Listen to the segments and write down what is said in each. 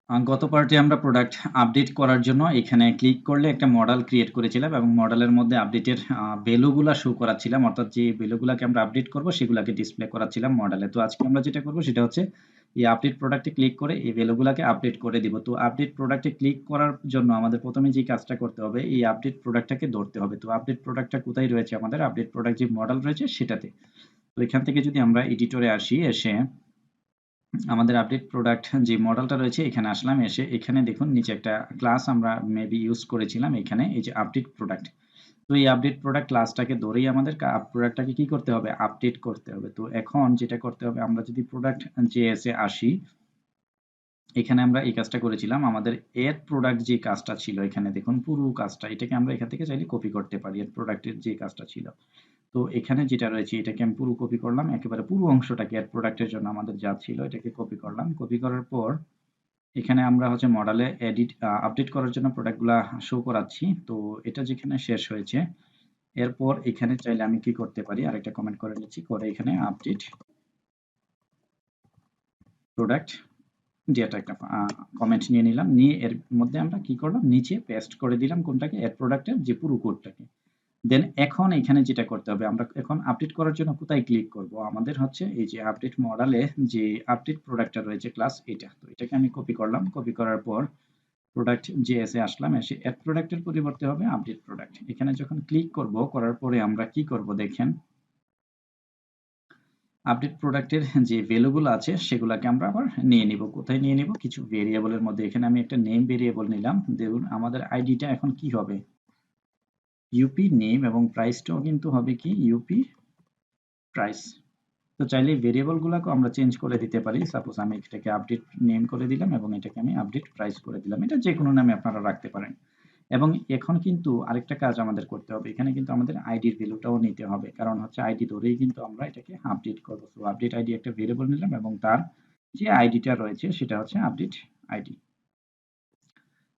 গত পার্টে আমরা প্রোডাক্ট আপডেট করার জন্য এখানে ক্লিক করলে একটা মডেল ক্রিয়েট করেছিলাম এবং মডেলের মধ্যে আপডেটের ভ্যালুগুলা শো করাচ্ছিলাম, অর্থাৎ যে ভ্যালুগুলাকে আমরা আপডেট করব সেগুলাকে ডিসপ্লে করাচ্ছিলাম মডেলে। তো আজকে আমরা যেটা করব সেটা হচ্ছে এই আপডেট প্রোডাক্টে ক্লিক করে এই ভ্যালুগুলাকে আপডেট করে দিব। তো আপডেট প্রোডাক্টে ক্লিক করার জন্য আমাদের প্রথমে যে কাজটা করতে হবে, এই আপডেট প্রোডাক্টটাকে ধরতে হবে। তো আপডেট প্রোডাক্টটা কোথায় রয়েছে? আমাদের আপডেট প্রোডাক্ট যে মডেল রয়েছে সেটাতে। তো এখান থেকে যদি আমরা এডিটরে আসি, এসে আমাদের আপডেট প্রোডাক্ট যে মডেলটা রয়েছে এখানে আসলাম, এসে এখানে দেখুন নিচে একটা ক্লাস আমরা মেবি ইউজ করেছিলাম, এখানে এই যে আপডেট প্রোডাক্ট। তো এই আপডেট প্রোডাক্ট ক্লাসটাকে ধরেই আমাদের প্রোডাক্টটাকে কি করতে হবে? আপডেট করতে হবে। তো এখন যেটা করতে হবে, আমরা যদি প্রোডাক্ট জেএস এ আসি, এখানে আমরা এই কাজটা করেছিলাম। আমাদের এড প্রোডাক্ট যে কাজটা ছিল, এখানে দেখুন পুরো কাজটা, এটাকে আমরা এখান থেকে চাইলে কপি করতে পারি। এড প্রোডাক্টের যে কাজটা ছিল, তো এখানে যেটা রয়েছে এটাকে আমি পুরো কপি করলাম, একেবারে পুরো অংশটাকে এড প্রোডাক্টের জন্য আমাদের যা ছিল এটাকে কপি করলাম। কপি করার পর এখানে আমরা হচ্ছে মডেলে আপডেট করার জন্য প্রোডাক্টগুলা শো করাচ্ছি। তো এটা যেখানে শেষ হয়েছে, এরপর এখানে চাইলে আমি কি করতে পারি, আরেকটা কমেন্ট করে নিচ্ছি, করে এখানে আপডেট প্রোডাক্ট ডেটা একটা কমেন্ট নিয়ে নিলাম, নিয়ে এর মধ্যে আমরা কি করলাম, নিচে পেস্ট করে দিলাম কোনটাকে, এড প্রোডাক্টের যে পুরো কোডটাকে। দেন এখন এখানে যেটা করতে হবে, আমরা এখন আপডেট করার জন্য কোথায় ক্লিক করব? আমাদের হচ্ছে এই যে আপডেট মডেলে যে আপডেট প্রোডাক্টটা রয়েছে ক্লাস, এটা। তো এটাকে আমি কপি করলাম, কপি করার পর প্রোডাক্ট জেএস এ আসলাম, এসে এড প্রোডাক্টের পরিবর্তে হবে আপডেট প্রোডাক্ট। এখানে যখন ক্লিক করব, করার পরে আমরা কি করব দেখেন, আপডেট প্রোডাক্টের যে ভ্যালুগুলো আছে সেগুলোকে আমরা আবার নিয়ে নিব। কোথায় নিয়ে নিব? কিছু ভেরিয়েবলের মধ্যে। এখানে আমি একটা নেম ভেরিয়েবল নিলাম। দেখুন আমাদের আইডিটা এখন কি হবে, ইউপি নেম, এবং প্রাইসটাও কিন্তু হবে কি ইউপি প্রাইস। তো চাইলে ভেরিয়েবল গুলাকে আমরা চেঞ্জ করে দিতে পারি। সাপোজ আমি এটাকে আপডেট নেম করে দিলাম এবং এটাকে আমি আপডেট প্রাইস করে দিলাম। এটা যে কোনো নামে আপনারা রাখতে পারেন। এবং এখন কিন্তু আরেকটা কাজ আমাদের করতে হবে, এখানে কিন্তু আমাদের আইডির ভ্যালুটাও নিতে হবে, কারণ হচ্ছে আইডি ধরেই কিন্তু আমরা এটাকে আপডেট করবো। তো আপডেট আইডি একটা ভেরিয়েবল নিলাম এবং তার যে আইডিটা রয়েছে সেটা হচ্ছে আপডেট আইডি।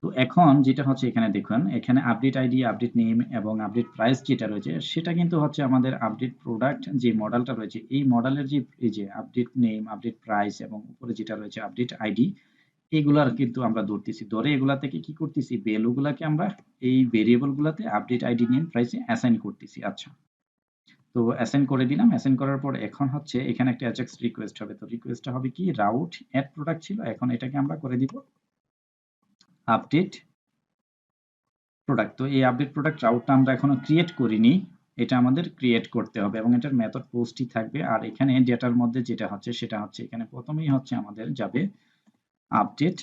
তো এখন যেটা হচ্ছে এখানে দেখুন, এখানে আপডেট আইডি, আপডেট নেম এবং আপডেট প্রাইস যেটা রয়েছে সেটা কিন্তু হচ্ছে আমাদের আপডেট প্রোডাক্ট যে মডেলটা রয়েছে এই মডেলের যে এই যে আপডেট নেম, আপডেট প্রাইস এবং উপরে যেটা রয়েছে আপডেট আইডি, এগুলার কিন্তু আমরা ধরতেছি, ধরে এগুলা থেকে কি করতেছি, ভ্যালু গুলাকে আমরা এই ভেরিয়েবল গুলাতে আপডেট আইডি নেম প্রাইসে অ্যাসাইন করতেছি। আচ্ছা, তো অ্যাসাইন করে দিলাম। অ্যাসাইন করার পর এখন হচ্ছে এখানে একটা অ্যাজাক্স রিকোয়েস্ট হবে। তো রিকোয়েস্টটা হবে কি, রাউট এড প্রোডাক্ট ছিল, এখন এটাকে আমরা করে দিব আপডেট প্রোডাক্ট। তো এই আপডেট প্রোডাক্ট রাউটটা আমরা এখনো ক্রিয়েট করিনি, এটা আমাদের ক্রিয়েট করতে হবে এবং এটার মেথড পোস্টই থাকবে। আর এখানে ডেটার মধ্যে যেটা হচ্ছে সেটা হচ্ছে এখানে প্রথমেই হচ্ছে আমাদের যাবে আপডেট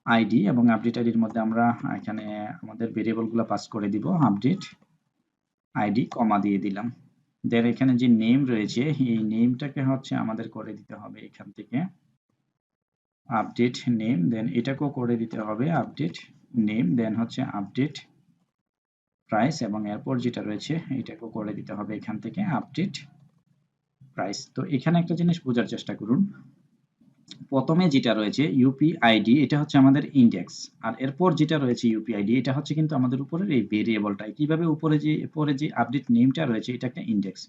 আইডি, এবং আপডেট আইডির মধ্যে আমরা এখানে আমাদের ভেরিয়েবলগুলো পাস করে দিব, আপডেট আইডি কমা দিয়ে দিলাম। দেন এখানে যে নেম রয়েছে এই নেমটাকে হচ্ছে আমাদের করে দিতে হবে এখান থেকে আপডেট নেম, দেন এটাকেও করে দিতে হবে আপডেট নেম, দেন হচ্ছে আপডেট প্রাইস, এবং এরপর যেটা রয়েছে এটাকেও করে দিতে হবে এখান থেকে আপডেট প্রাইস। তো এখানে একটা জিনিস বোঝার চেষ্টা করুন, প্রথমে যেটা রয়েছে ইউপিআইডি এটা হচ্ছে আমাদের ইন্ডেক্স, আর এরপর যেটা রয়েছে ইউপিআইডি এটা হচ্ছে কিন্তু আমাদের উপরের এই ভেরিয়েবলটাই। কিভাবে, উপরে যে আপডেট নেমটা রয়েছে এটা একটা ইন্ডেক্স,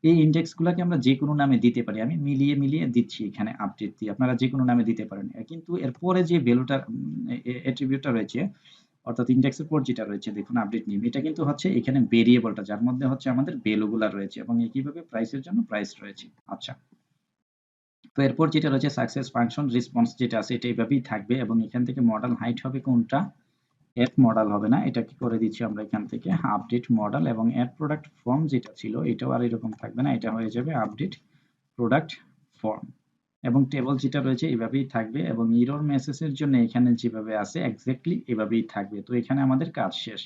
এই ইন্ডেক্স গুলাকে আমরা যে কোনো নামে দিতে পারি। আমি মিলিয়ে মিলিয়ে দিচ্ছি এখানে আপডেট দিয়ে, আপনারা যে কোনো নামে দিতে পারেন। কিন্তু এরপরে যে ভ্যালুটা অ্যাট্রিবিউটটা রয়েছে, অর্থাৎ ইন্ডেক্সের পর যেটা রয়েছে দেখুন আপডেট নেম, এটা কিন্তু হচ্ছে এখানে ভেরিয়েবলটা যার মধ্যে হচ্ছে আমাদের ভ্যালুগুলা রয়েছে, এবং একইভাবে প্রাইসের জন্য প্রাইস রয়েছে। আচ্ছা, তো এরপর যেটা রয়েছে সাকসেস ফাংশন রেসপন্স যেটা আছে এটা এইভাবেই থাকবে, এবং এখান থেকে মডেল হাইট হবে কোনটা, এড মডেল হবে না, এটা কি করে দিচ্ছি আমরা এখান থেকে আপডেট মডেল, এবং এড প্রোডাক্ট ফর্ম যেটা ছিল এটাও আর এরকম থাকবে না, এটা হয়ে যাবে আপডেট প্রোডাক্ট ফর্ম। এবং টেবল যেটা রয়েছে এভাবেই থাকবে, এবং এরর মেসেজের জন্য এখানে যেভাবে আছে এক্স্যাক্টলি এভাবেই থাকবে। তো এখানে আমাদের কাজ শেষ।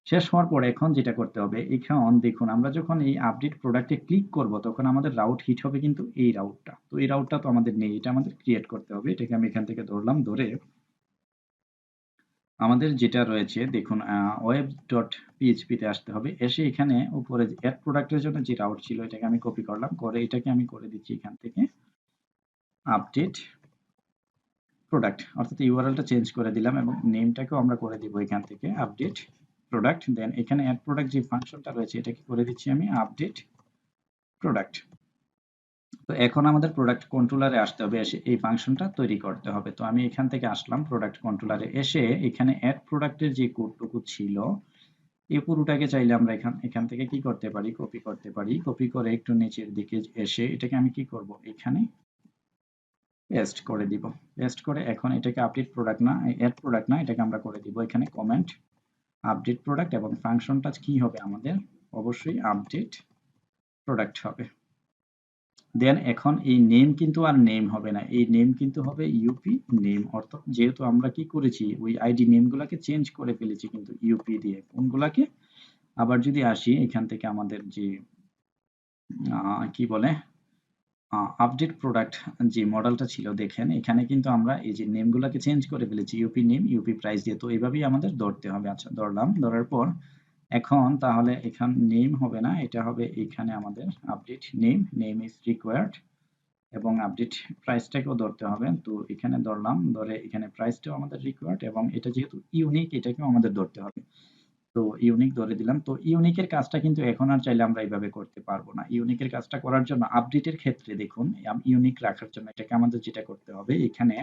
শেষ হওয়ার পর এখন যেটা করতে হবে, এখন দেখুন আমরা যখন এই আপডেট প্রোডাক্টে ক্লিক করব তখন আমাদের রাউট হিট হবে কিন্তু এই রাউটটা। তো এই রাউটটা তো আমাদের নেই, এটা আমাদের ক্রিয়েট করতে হবে। এটাকে আমি এখান থেকে ধরলাম, ধরে আমাদের যেটা রয়েছে দেখুন ওয়েব ডট পিএইচপি তে আসতে হবে, এসে এখানে উপরে অ্যাড প্রোডাক্টের জন্য যে রাউট ছিল এটাকে আমি কপি করলাম, করে এটাকে আমি করে দিচ্ছি এখান থেকে আপডেট প্রোডাক্ট, অর্থাৎ ইউআরএলটা চেঞ্জ করে দিলাম, এবং নেমটাকেও আমরা করে দিব এখান থেকে আপডেট প্রোডাক্ট। দেন এখানে অ্যাড প্রোডাক্ট যে ফাংশনটা রয়েছে এটাকে করে দিচ্ছি আমি আপডেট প্রোডাক্ট। তো এখন আমাদের প্রোডাক্ট কন্ট্রোলারে আসতে হবে, এসে এই ফাংশনটা তৈরি করতে হবে। তো আমি এখান থেকে আসলাম প্রোডাক্ট কন্ট্রোলারে, এসে এখানে অ্যাড প্রোডাক্টের যে কোডটুকু ছিল এই পুরোটাকে চাইলে আমরা এখান থেকে কি করতে পারি, কপি করতে পারি। কপি করে একটু নিচের দিকে এসে এটাকে আমি কি করব, এখানে পেস্ট করে দিব। পেস্ট করে এখন এটাকে আপডেট প্রোডাক্ট না, অ্যাড প্রোডাক্ট না, এটাকে আমরা করে দিব এখানে কমেন্ট আপডেট প্রোডাক্ট, এবং ফাংশনটা কি হবে আমাদের, অবশ্যই আপডেট প্রোডাক্ট হবে। দেন এখন এই নেম কিন্তু আর নেম হবে না, এই নেম কিন্তু হবে ইউপি নেম। অর্থাৎ যেহেতু আমরা কি করেছি, ওই আইডি নেমগুলোকে চেঞ্জ করে ফেলেছি কিন্তু ইউপি দিয়ে, কোনগুলাকে, আবার যদি আসি এখান থেকে আমাদের যে কি বলে আপডেট প্রোডাক্ট যে মডেলটা ছিল, দেখেন এখানে কিন্তু আমরা এই যে নেমগুলোকে চেঞ্জ করে ফেলেছি, ইউপি নেম ইউপি প্রাইস দিয়ে। তো এইভাবেই আমাদের ধরতে হবে। আচ্ছা, ধরলাম, ধরার পর এখন তাহলে এখান নেম হবে না, এটা হবে এখানে আমাদের update name, name is required, এবং আপডেট প্রাইসটাকেও ধরতে হবে। তো এখানে ধরলাম, ধরে এখানে প্রাইসটাও আমাদের রিকোয়ার্ড, এবং এটা যেহেতু ইউনিক এটাকেও আমাদের ধরতে হবে। তো ইউনিক ধরে দিলাম। তো ইউনিকের কাজটা কিন্তু এখন আর চাইলে আমরা এইভাবে করতে পারবো না। ইউনিকের কাজটা করার জন্য আপডেটের ক্ষেত্রে দেখুন, ইউনিক রাখার জন্য এটাকে আমাদের যেটা করতে হবে, এখানে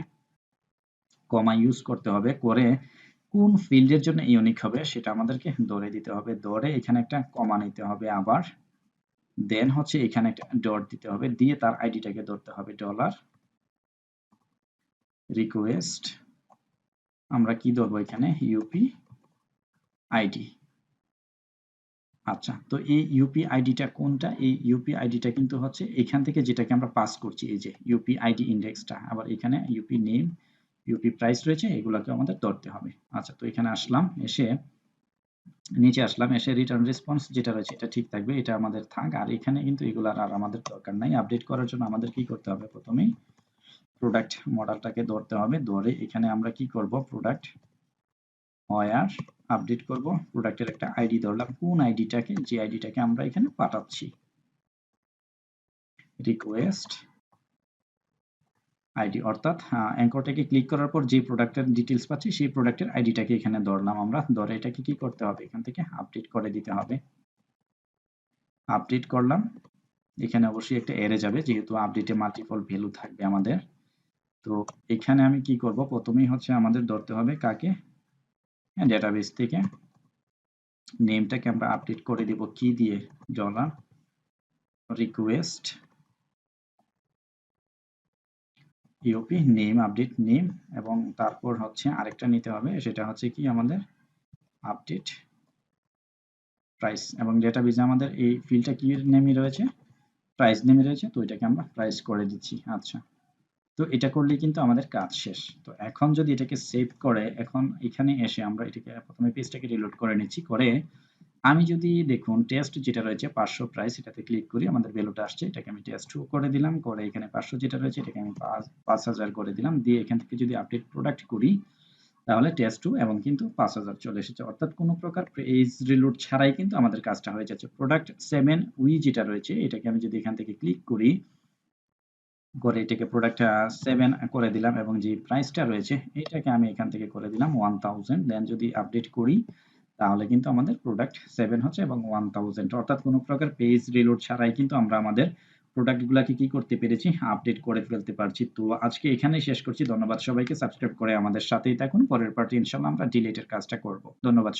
কমা ইউজ করতে হবে, করে কোন ফিল্ডের জন্য ইউনিক হবে সেটা আমাদেরকে ধরে দিতে হবে। ধরে এখানে একটা কমা নিতে হবে আবার, দেন হচ্ছে এখানে একটা ডট দিতে হবে, দিয়ে তার আইডিটাকে ধরতে হবে ডলার রিকোয়েস্ট, আমরা কি ধরবো এখানে ইউপি আইডি। আচ্ছা, তো এই ইউপি আইডিটা কোনটা, এই ইউপি আইডিটা কিন্তু হচ্ছে এখান থেকে যেটাকে আমরা পাস করছি, এই যে ইউপি আইডি ইন্ডেক্সটা, আবার এখানে ইউপি নেম ইউপি প্রাইস রয়েছে, এগুলোকে আমাদের ধরতে হবে। আচ্ছা, তো এখানে আসলাম, এসে নিচে আসলাম, এসে রিটার্ন রেসপন্স যেটা রয়েছে এটা ঠিক থাকবে, এটা আমাদের থাক। আর এখানে কিন্তু এগুলার আর আমাদের দরকার নাই। আপডেট করার জন্য আমাদের কি করতে হবে, প্রথমেই প্রোডাক্ট মডেলটাকে ধরতে হবে। ধরে এখানে আমরা কি করব, প্রোডাক্ট ওয়্যার আপডেট করব, প্রোডাক্টের একটা আইডি ধরলাম, কোন আইডিটাকে, যে আইডিটাকে আমরা এখানে পাঠাচ্ছি, রিকোয়েস্ট আইডি। অর্থাৎ অ্যাঙ্করটাকে ক্লিক করার পর যে প্রোডাক্টের ডিটেলস পাচ্ছি সেই প্রোডাক্টের আইডিটাকে এখানে ধরলাম আমরা। ধরে এটাকে কি করতে হবে, এখান থেকে আপডেট করে দিতে হবে। আপডেট করলাম, এখানে অবশ্যই একটা এরে যাবে যেহেতু আপডেটে মাল্টিপল ভ্যালু থাকবে আমাদের। তো এখানে আমি কি করব, প্রথমেই হচ্ছে আমাদের ধরতে হবে কাকে, ডেটাবেস থেকে নেমটাকে আমরা আপডেট করে দিব কি দিয়ে, dollar request UP name update name, এবং তারপর হচ্ছে আরেকটা নিতে হবে, সেটা হচ্ছে কি আমাদের আপডেট প্রাইস, এবং ডেটাবেজে আমাদের এই ফিল্ডটা কি নেমে রয়েছে, প্রাইস নেমে রয়েছে, তো এটাকে আমরা প্রাইস করে দিচ্ছি। আচ্ছা, তো এটা করলেই কিন্তু আমাদের কাজ শেষ। তো এখন যদি এটাকে সেভ করে, এখন এখানে এসে আমরা এটাকে প্রথমে পেজটাকে রিলোড করে নিচ্ছি, করে আমি যদি দেখুন টেস্ট যেটা রয়েছে 500 প্রাইস, এটাতে ক্লিক করি, আমাদের ভ্যালুটা আসছে, এটাকে আমি টেস্ট 2 করে দিলাম, করে এখানে 500 যেটা রয়েছে এটাকে আমি 5000 করে দিলাম, দিয়ে এখান থেকে যদি আপডেট প্রোডাক্ট করি তাহলে টেস্ট 2 এবং কিন্তু 5000 চলে এসেছে। অর্থাৎ কোনো প্রকার পেজ রিলোড ছাড়াই কিন্তু আমাদের কাজটা হয়ে যাচ্ছে। প্রোডাক্ট 7 উই যেটা রয়েছে এটাকে আমি যদি এখান থেকে ক্লিক করি, করে এটাকে প্রোডাক্ট 7 করে দিলাম, এবং যে প্রাইসটা রয়েছে এটাকে আমি এখান থেকে করে দিলাম 1000। দেন যদি আপডেট করি তাহলে কিন্তু আমাদের প্রোডাক্ট 7 হচ্ছে এবং 1000। অর্থাৎ কোনো প্রকার পেজ রিলোড ছাড়াই কিন্তু আমরা আমাদের প্রোডাক্টগুলোকে কি করতে পেরেছি, আপডেট করে ফেলতে পারছি। তো আজকে এখানেই শেষ করছি। ধন্যবাদ সবাইকে, সাবস্ক্রাইব করে আমাদের সাথেই থাকুন। পরের পার্টি ইনশাআল্লাহ আমরা ডিলিটের কাজটা করব। ধন্যবাদ।